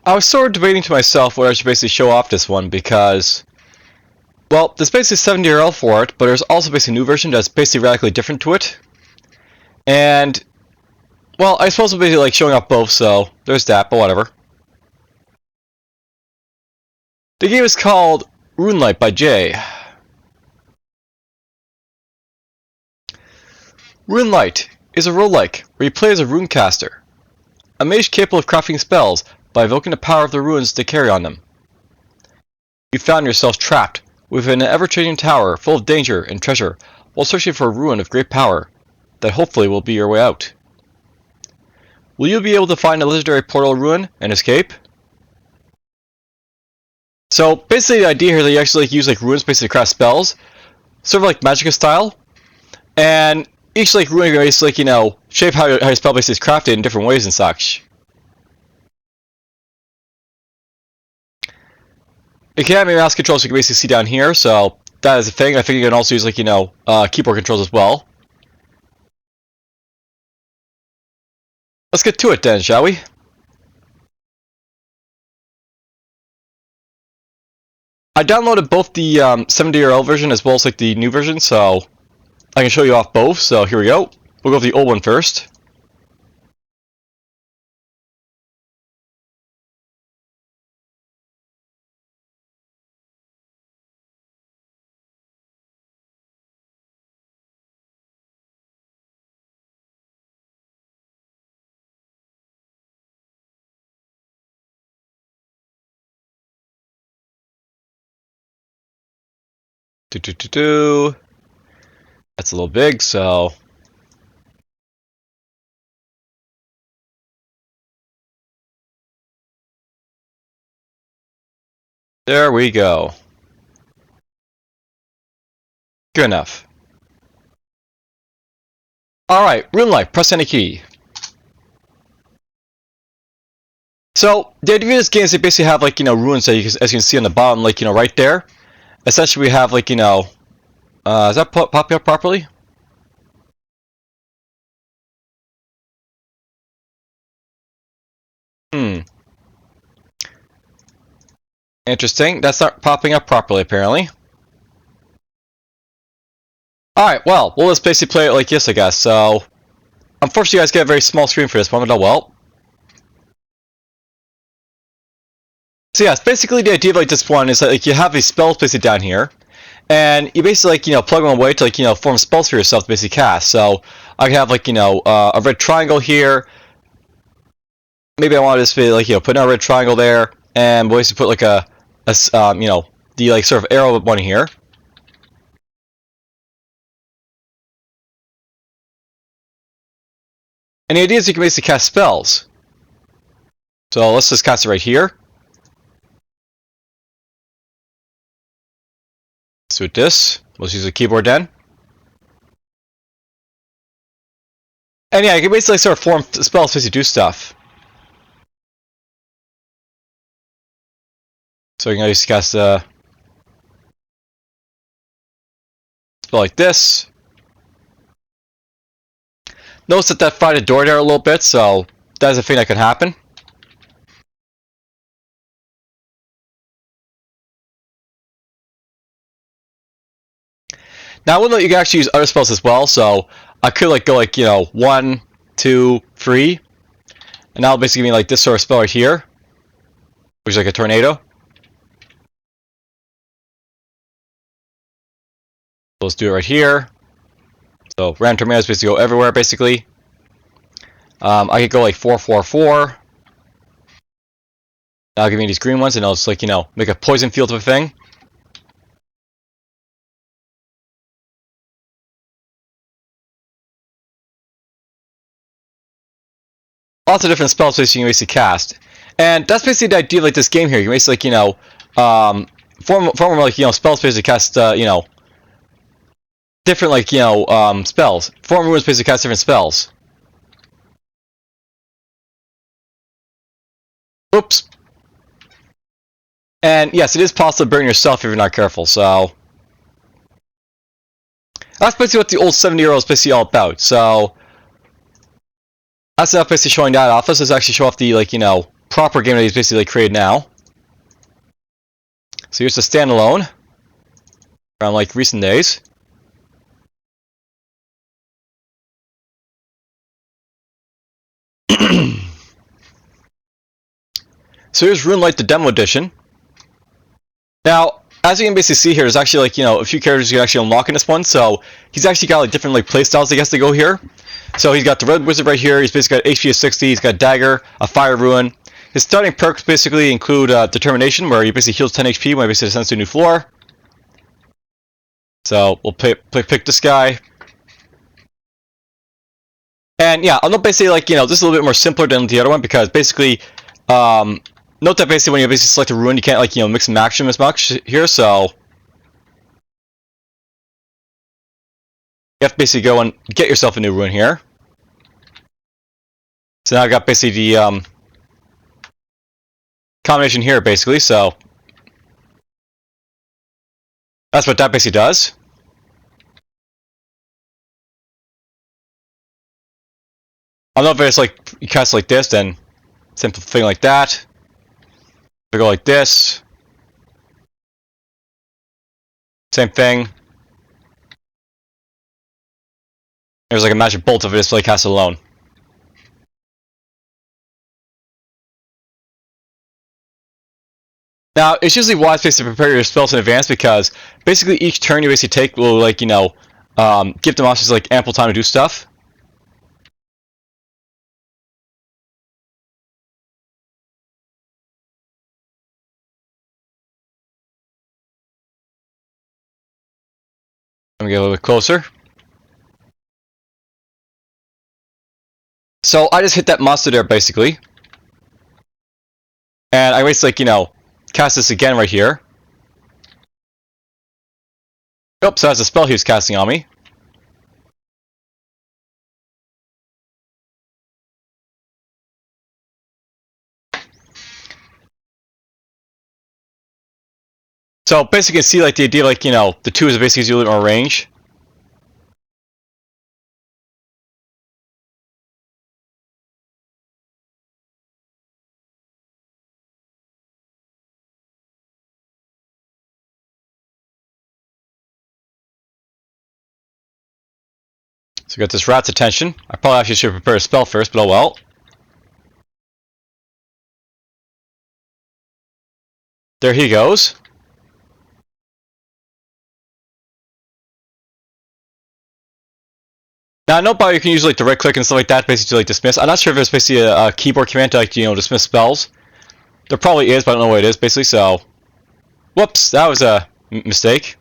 I was sort of debating to myself whether I should basically show off this one because, well, there's basically 70 for it, but there's also basically a new version that's basically radically different to it. And, well, I suppose I'm basically like showing off both, so there's that, but whatever. The game is called Runelite by Jay. Runelite is a roguelike where you play as a runecaster, a mage capable of crafting spells by evoking the power of the runes they carry on them. You found yourself trapped within an ever-changing tower full of danger and treasure while searching for a rune of great power that hopefully will be your way out. Will you be able to find a legendary portal rune and escape? So basically the idea here is that you actually use runes basically to craft spells, sort of like Magicka style, and each rune can basically shape how your spell basically is crafted in different ways and such. It can have mouse controls you can basically see down here, so that is a thing. I think you can also use keyboard controls as well. Let's get to it then, shall we? I downloaded both the 70 version as well as the new version, so I can show you off both. So here we go. We'll go with the old one first. That's a little big, so there we go. Good enough. Alright, Runelite, press any key. So, the idea of this game is they basically have runes that as you can see on the bottom, right there. Essentially we have is that popping up properly? Interesting. That's not popping up properly, apparently. Alright, well, we'll just basically play it like this, I guess. So, unfortunately, you guys get a very small screen for this one, but oh well. So yes, basically the idea of this one is that you have these spells basically down here, and you basically plug them away to form spells for yourself to basically cast. So I can have a red triangle here. Maybe I want to just be put in a red triangle there, and we'll basically put the sort of arrow one here. And the idea is you can basically cast spells. So let's just cast it right here. Let's do this. Let's use the keyboard then. And yeah, you can basically sort of form spells to do stuff. So you can just cast a spell like this. Notice that fried the door there a little bit, so that is a thing that can happen. Now I will note you can actually use other spells as well, so I could go 1, 2, 3, and that'll basically give me this sort of spell right here, which is a tornado. So let's do it right here. So random tornadoes basically go everywhere basically. I could go 4, 4, 4. That'll give me these green ones, and I'll just make a poison field of a thing. Lots of different spells basically you can basically cast, and that's basically the idea of this game here. You can basically form spells basically cast different spells. Form runes basically cast different spells. Oops. And yes, it is possible to burn yourself if you're not careful. So that's basically what the old 70 is basically all about. So that's not basically showing that off. Let's just actually show off the proper game that he's basically like, created now. So here's the standalone from like recent days. So here's Runelite, the demo edition. Now, as you can basically see here, there's actually like, a few characters you can actually unlock in this one. So he's actually got like different like playstyles I guess to go here. So he's got the red wizard right here. He's basically got HP of 60. He's got dagger, a fire rune. His starting perks basically include determination, where he basically heals 10 HP when he basically ascends to a new floor. So we'll pick this guy. And yeah, I'll note basically like, this is a little bit more simpler than the other one because basically, note that basically when you basically select a rune, you can't like, mix and match them as much here, so you have to basically go and get yourself a new rune here. So now I've got basically the combination here basically, so that's what that basically does. I don't know if it's like you cast like this, then simple thing like that. We go like this. Same thing. There's like a magic bolt if it is like cast alone. Now, it's usually wise basically to prepare your spells in advance because basically each turn you basically take will like, give the monsters like ample time to do stuff. Let me get a little bit closer. So I just hit that monster there basically. And I basically like, cast this again right here. Oops, so that's a spell he was casting on me. So basically you can see like the idea like, the two is basically a little more range. So got this rat's attention. I probably actually should prepare a spell first, but oh well. There he goes. Now I know you can use like the right click and stuff like that basically to like dismiss. I'm not sure if it's basically a keyboard command to like, dismiss spells. There probably is, but I don't know what it is basically, so. Whoops, that was a mistake.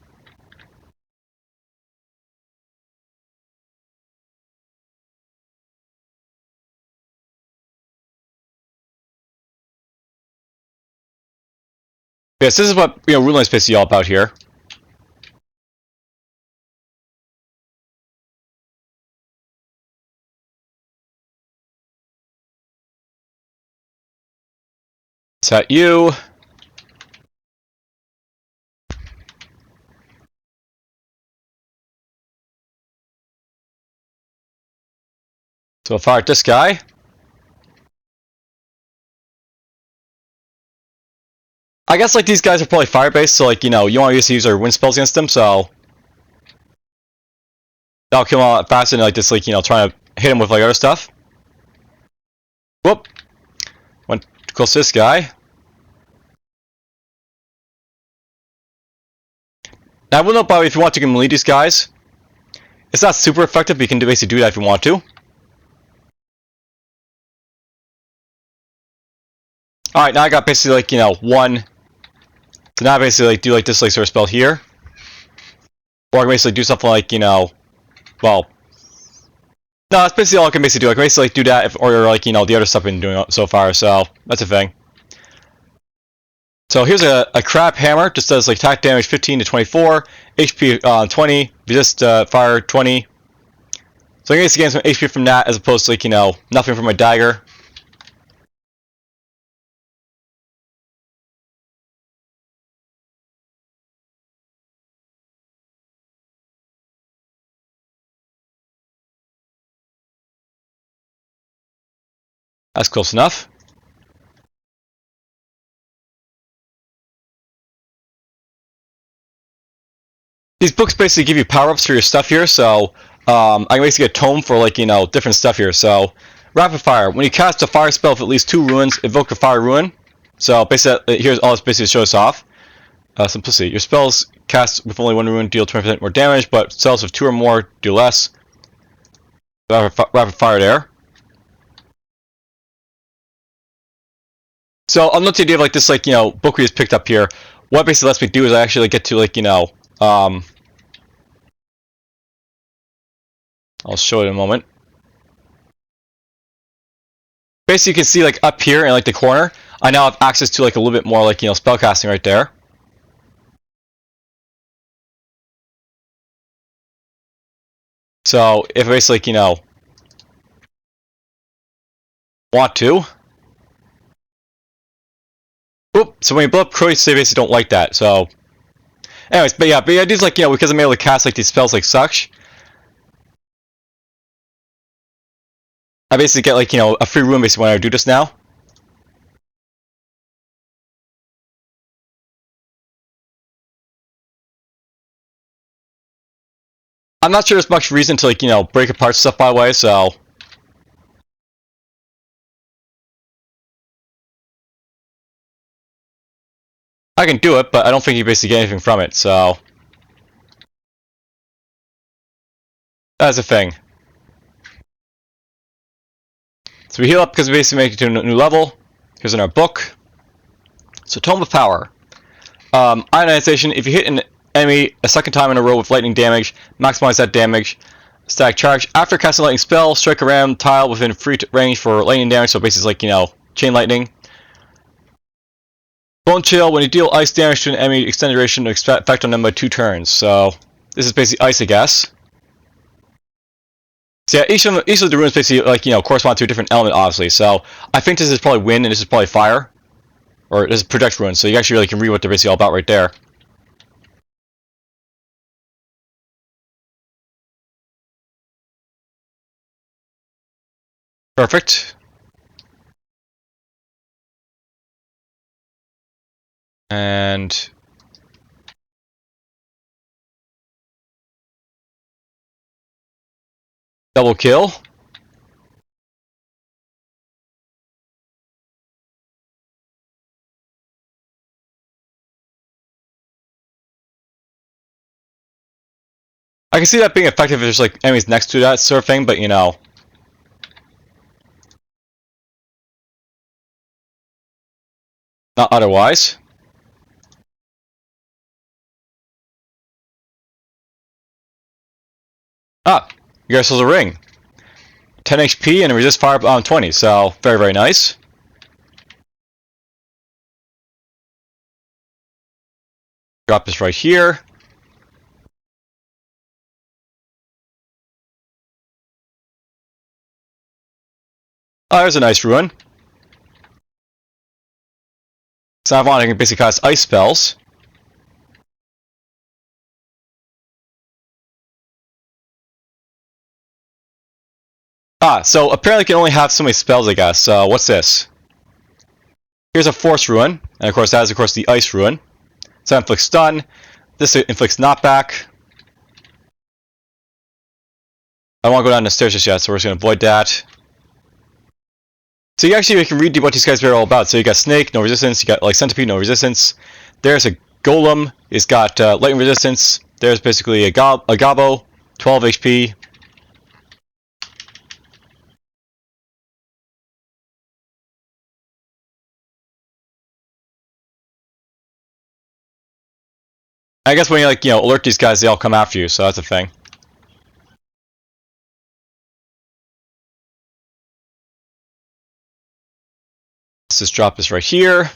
Yes, this is what Runelite is basically all about here. Set you. So I'll fire at this guy. I guess like these guys are probably fire based, so like you want to use our wind spells against them, so that'll kill him a lot faster than like just like trying to hit him with like other stuff. Whoop! Went close to this guy. Now I will note, by the way, if you want to can melee these guys, it's not super effective, but you can basically do that if you want to. Alright, now I got basically like, one. So now I basically like do like this like sort of spell here. Or I can basically do something like, well. No, that's basically all I can basically do. I can basically like do that if, or like, the other stuff I've been doing so far, so that's a thing. So here's a crab hammer, just does like attack damage 15 to 24, HP 20, resist fire 20. So I'm going to gain some HP from that as opposed to like, nothing from my dagger. That's close enough. These books basically give you power-ups for your stuff here, so I can basically get tome for, like, you know, different stuff here. So, rapid fire. When you cast a fire spell with at least 2 runes, evoke a fire rune. So, basically, here's all this basically shows off. Simplicity. Your spells cast with only 1 rune deal 20% more damage, but spells with 2 or more do less. Rapid fire there. So, I'll note the idea of, like, this, like, you know, book we just picked up here. What it basically lets me do is I actually, like, get to, like, you know, I'll show it in a moment. Basically, you can see, like, up here in, like, the corner, I now have access to, like, a little bit more, like, you know, spellcasting right there. So, if I basically, like, you know, want to. Oop, so when you blow up Crows, they basically don't like that, so. Anyways, but yeah, the idea is, like, you know, because I'm able to cast, like, these spells like such, I basically get, like, you know, a free rune basically when I do this now. I'm not sure there's much reason to, like, you know, break apart stuff by the way, so. I can do it, but I don't think you basically get anything from it, so. That's the thing. So we heal up because we basically make it to a new level. Here's in our book. So, Tome of Power. Ionization, if you hit an enemy a second time in a row with lightning damage, maximize that damage. Static charge. After casting a lightning spell, strike a random tile within free range for lightning damage, so basically like, you know, chain lightning. Bone Chill, when you deal ice damage to an enemy, extend duration to effect on them by 2 turns. So, this is basically ice, I guess. So yeah, each of the runes basically, like, you know, correspond to a different element, obviously. So, I think this is probably wind and this is probably fire. Or this is project runes, so you actually really can read what they're basically all about right there. Perfect. And double kill. I can see that being effective if there's like enemies next to that sort of thing, but you know. Not otherwise. Ah, you guys a ring. 10 HP and resist fire on 20, so very, very nice. Drop this right here. Oh, there's a nice rune. So now I can basically cast ice spells. Ah, so apparently you can only have so many spells, I guess. So what's this? Here's a force rune, and of course that is of course the ice rune. So that inflicts stun. This inflicts knockback. I don't want to go down the stairs just yet, so we're just going to avoid that. So you actually can read what these guys are all about. So you got Snake, no resistance. You got like Centipede, no resistance. There's a Golem. It's got lightning resistance. There's basically a Gobbo, 12 HP. I guess when you, like, you know, alert these guys, they all come after you. So that's a thing. Let's just drop this right here.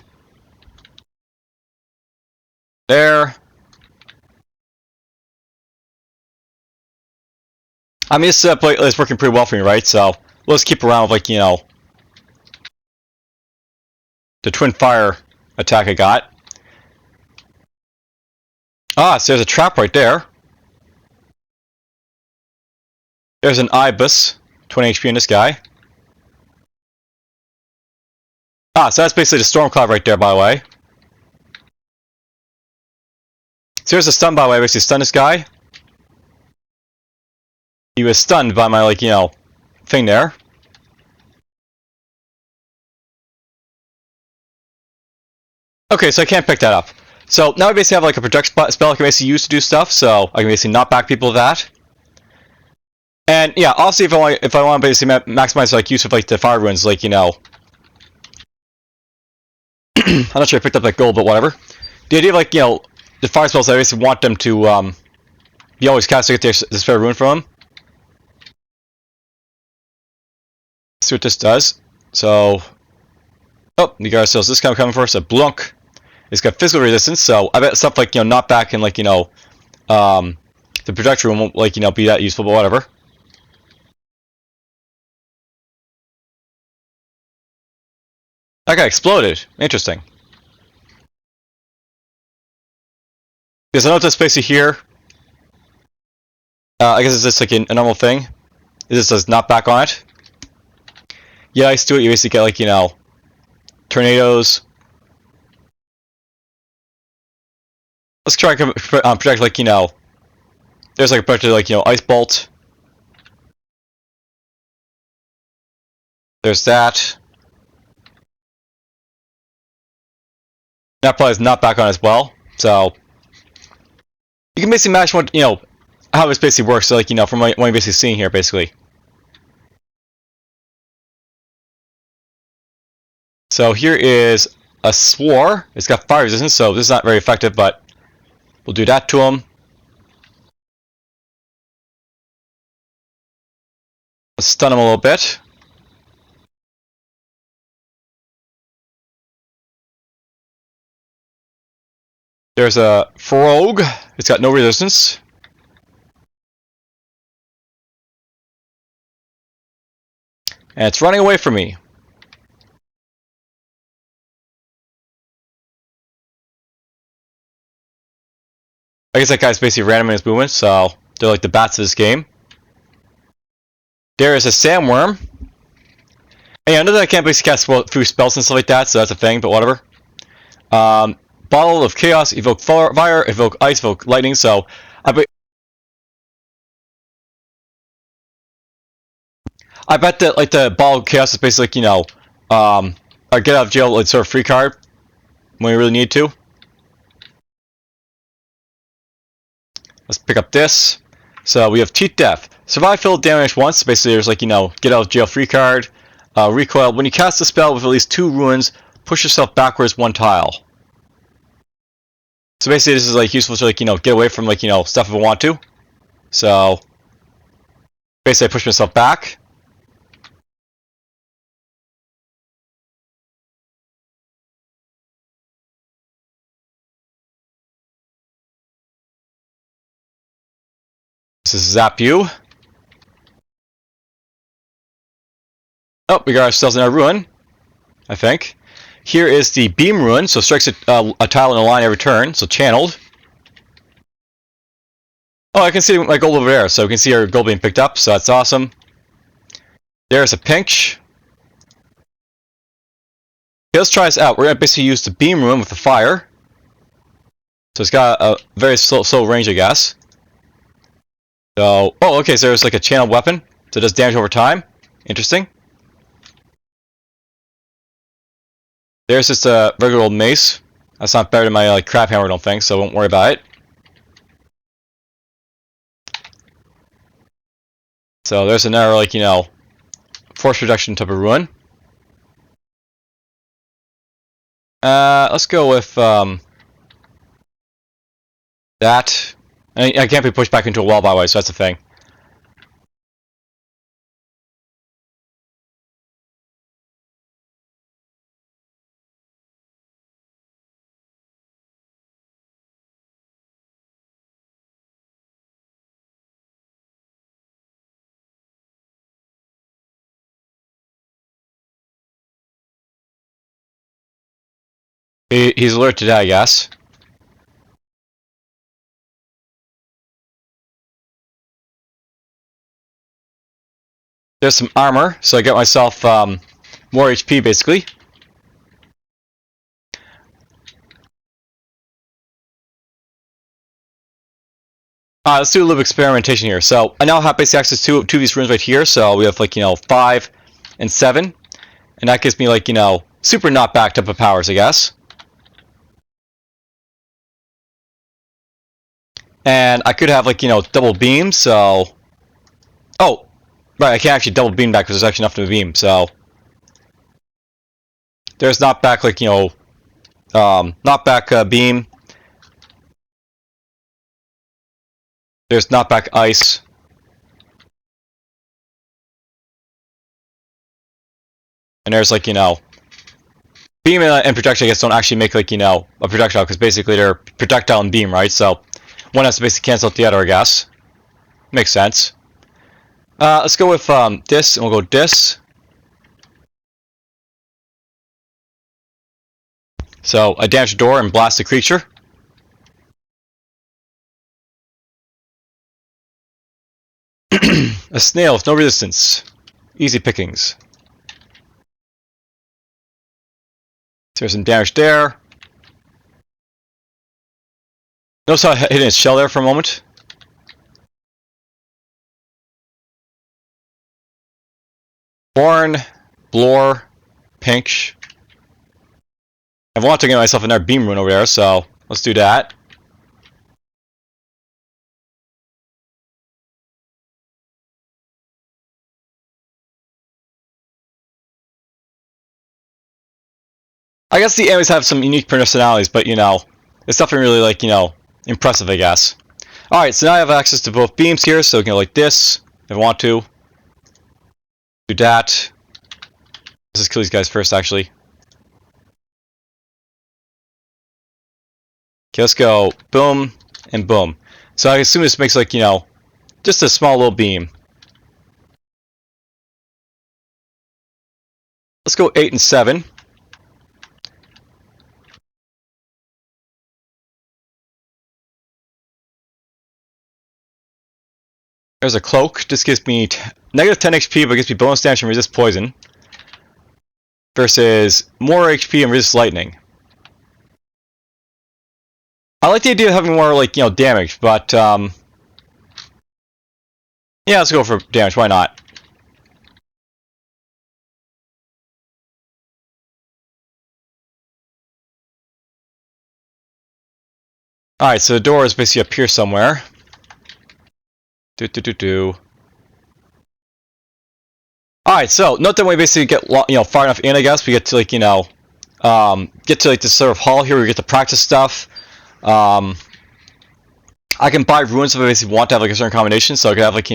There. I mean, this is working pretty well for me, right? So let's keep around with, like, you know, the twin fire attack I got. Ah, so there's a trap right there. There's an Ibis, 20 HP in this guy. Ah, so that's basically the storm cloud right there, by the way. So here's a stun by the way. I basically stun this guy. He was stunned by my, like, you know, thing there. Okay, so I can't pick that up. So now I basically have like a project spell I can basically use to do stuff, so I can basically knock back people with that. And yeah, obviously if I want to basically maximize like use of like the fire runes, like, you know, I'm not sure I picked up that gold, but whatever. The idea of like, you know, the fire spells, I basically want them to be always cast to get this fire rune from them. Let's see what this does. So, oh, you guys, so this kind of coming first, a blunk. It's got physical resistance, so I bet stuff like, you know, knock back and like, you know, the projector won't, like, you know, be that useful, but whatever. That guy exploded. Interesting. Because I know this basically here. I guess it's just like a normal thing. It just does knock back on it. Yeah, I do it. You basically get like, you know, tornadoes. Let's try to project like, you know, there's like a projected like, you know, ice bolt. There's that. That probably is not back on as well. So you can basically match what, you know, how this basically works. So like, you know, from what you're basically seeing here, basically. So here is a swore. It's got fire resistance, so this is not very effective, but we'll do that to him. Let's stun him a little bit. There's a frog. It's got no resistance. And it's running away from me. I guess that guy's basically random in his movements, so they're like the bats of this game. There is a sandworm. And yeah, I know that I can't basically cast through spells and stuff like that, so that's a thing, but whatever. Bottle of Chaos, evoke fire, evoke ice, evoke lightning, so I bet that like the Bottle of Chaos is basically like, you know, a get out of jail like sort of free card when you really need to. Let's pick up this. So we have Cheat Death. Survive field damage once. Basically, there's like, you know, get out of jail free card. Recoil. When you cast a spell with at least 2 runes, push yourself backwards 1 tile. So basically, this is like useful to like, you know, get away from like, you know, stuff if I want to. So basically, I push myself back. This is Zap You. Oh, we got ourselves in our ruin, I think. Here is the Beam Rune, so strikes a tile in a line every turn, so channeled. Oh, I can see my gold over there, so we can see our gold being picked up, so that's awesome. There's a pinch. Okay, let's try this out. We're going to basically use the Beam Rune with the fire. So it's got a very slow range, I guess. So, oh, okay, so there's like a channeled weapon, so it does damage over time. Interesting. There's just a regular old mace. That's not better than my like crab hammer, I don't think, so I won't worry about it. So there's another, like, you know, force reduction type of rune. Let's go with that. I can't be pushed back into a wall, by the way, so that's the thing. He's alert to that, I guess. There's some armor, so I get myself more HP, basically. Let's do a little experimentation here. So I now have basic access to two of these runes right here. So we have like 5 and 7, and that gives me like super not backed up of powers, I guess. And I could have like double beam. So oh, right, I can't actually double beam back because there's actually enough to beam. So there's not back like not back beam. There's knockback ice. And there's like, beam and projectile, I guess, don't actually make like, a projectile, because basically they're projectile and beam, right? So one has to basically cancel out the other, I guess. Makes sense. Let's go with this, and we'll go this. So I damage the door and blast the creature. A snail with no resistance. Easy pickings. So there's some damage there. Notice how I hit its shell there for a moment. Born, Blore, Pinch. I want to get myself another Beam Rune over there, so let's do that. I guess the enemies have some unique personalities, but it's nothing really like, impressive, I guess. Alright, so now I have access to both beams here, so I can go like this, if I want to. Do that. Let's just kill these guys first, actually. Okay, let's go boom and boom. So I assume this makes like, just a small little beam. Let's go 8 and 7. There's a cloak. This gives me negative 10 HP, but gives me bonus damage and resist poison. Versus more HP and resist lightning. I like the idea of having more like damage, but yeah, let's go for damage. Why not? All right, so the door is basically up here somewhere. Alright, so note that when we basically get far enough in, I guess we get to like get to like this sort of hall here where we get to practice stuff. I can buy runes if I basically want to have like a certain combination, so I could have like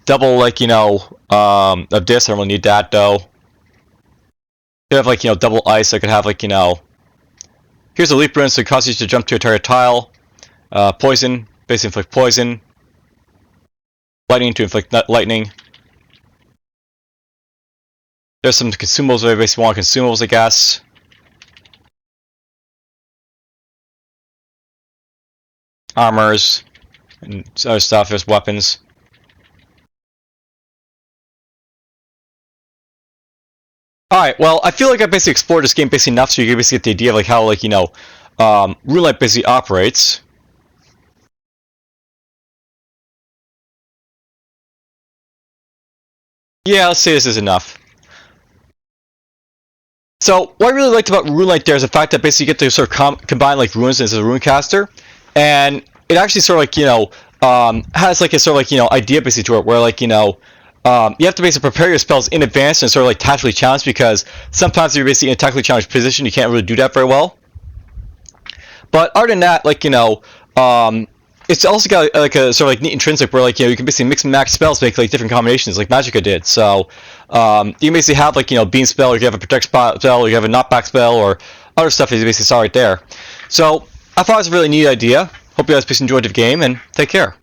double like of this. I don't really need that though. Could have like double ice. I could have like here's a leap rune, so it causes you to jump to a target tile. Poison, basically inflict poison. Lightning to inflict lightning. There's some consumables if I basically want consumables, I guess. Armors and other stuff. There's weapons. Alright, well, I feel like I basically explored this game basically enough so you can basically get the idea of like how like Runelite basically operates. Yeah, let's say this is enough. So, what I really liked about Runelite there is the fact that basically you get to sort of combine like runes as a rune caster, and it actually sort of like has like a sort of like idea basically to it where like you have to basically prepare your spells in advance and sort of like tactically challenged, because sometimes if you're basically in a tactically challenged position you can't really do that very well. But other than that, like it's also got like a sort of like neat intrinsic where like you can basically mix and match spells to make like different combinations like Magicka did. So you can basically have like beam spell, or you have a protect spell, or you have a knockback spell, or other stuff that you basically saw right there. So I thought it was a really neat idea. Hope you guys basically enjoyed the game, and take care.